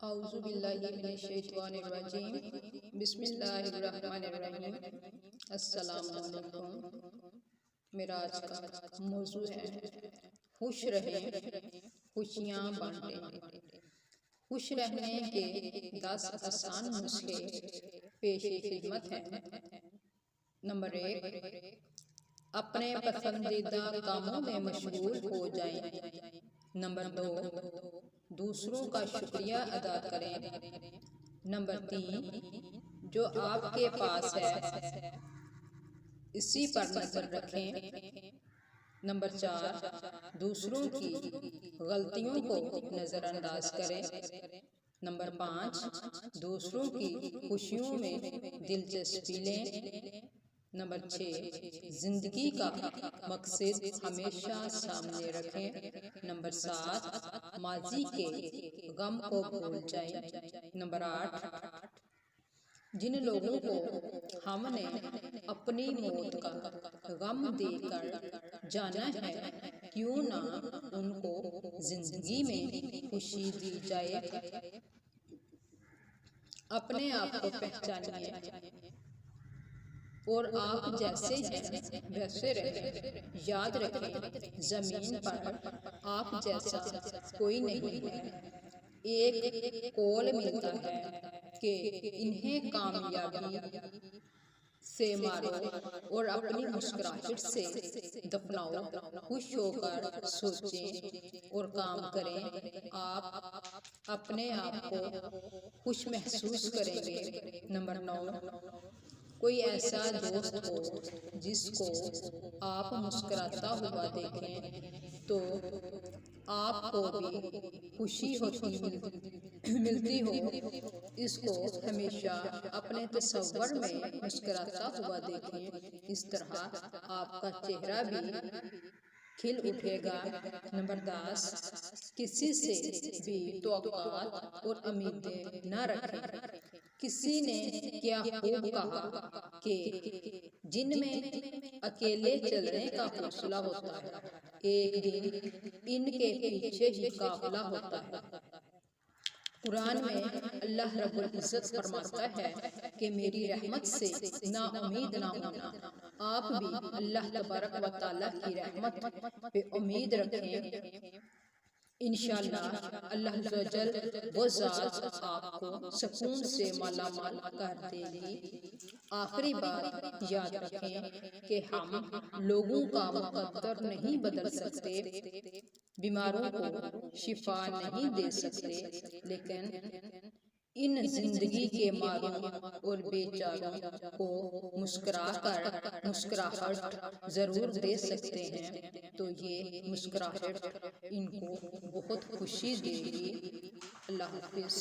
औज़ुबिल्लाहिमिनश्शैतानिर्रजीम बिस्मिल्लाहिर्रहमानिर्रहीम। अस्सलामु अलैकुम। मेरा आज का मौजू है खुश रहें, खुशियाँ बांटें। खुश रहने के 10 आसान नुस्खे पेशे खिदमत हैं। नंबर 1, अपने पसंदीदा कामों में मशगूल हो जाएं। नंबर 2, दूसरों का शुक्रिया अदा करें। नंबर 3, जो आपके पास है इसी पर नजर रखें। नंबर 4, दूसरों की गलतियों को नजरअंदाज करें। नंबर 5, दूसरों की खुशियों में दिलचस्पी लें। नंबर 6, जिंदगी का मकसद हमेशा सामने रखें। नंबर 7, माजी के गम को भूल जाएं। नंबर 8, जिन लोगों को हमने अपनी मौत का गम देकर जाना है, क्यों ना उनको जिंदगी में खुशी दी जाए। अपने आप को पहचानिए और आप जैसे हैं वैसे रहें। याद रखें, जमीन पर आप जैसा कोई नहीं है। एक कौल मिलता है कि इन्हें कामयाबी से मारो और अपनी मुस्कुराहट से दफनाओ। खुश होकर सोचें और काम करें, आप अपने आप को खुश महसूस करेंगे। नंबर 9, कोई ऐसा दोस्त हो जिसको आप मुस्कुराता हुआ देखें तो आपको भी खुशी मिलती हो। इसको हमेशा अपने तस्वर में मुस्कुराता हुआ देखें। इस तरह आपका चेहरा भी खिल उठेगा। नंबर 10, किसी से भी तौक़ात और उम्मीदें न रखें। किसी ने क्या खूब कहा कि जिनमें अकेले चलने का हौसला होता है, एक दिन इनके पीछे ही काफिला होता है। कुरान में अल्लाह रब्बुल इज़्ज़त फरमाता है कि मेरी रहमत से ना उम्मीद ना होना। आप भी अल्लाह तबारक व तआला की रहमत पे उम्मीद रखें। इंशाअल्लाह अल्लाह अज़्ज़वजल वो ज़ात आपको सुकून से मालामाल कर देगी। आखिरी बात याद रखें कि हम लोगों का मुकद्दर नहीं बदल सकते, बीमारों को शिफा नहीं दे सकते, लेकिन इन जिंदगी के मारों और बेचारों को मुस्कुराहट जरूर दे सकते हैं। तो ये मुस्कुराहट इनको बहुत खुशी देगी। अल्लाह हाफिज।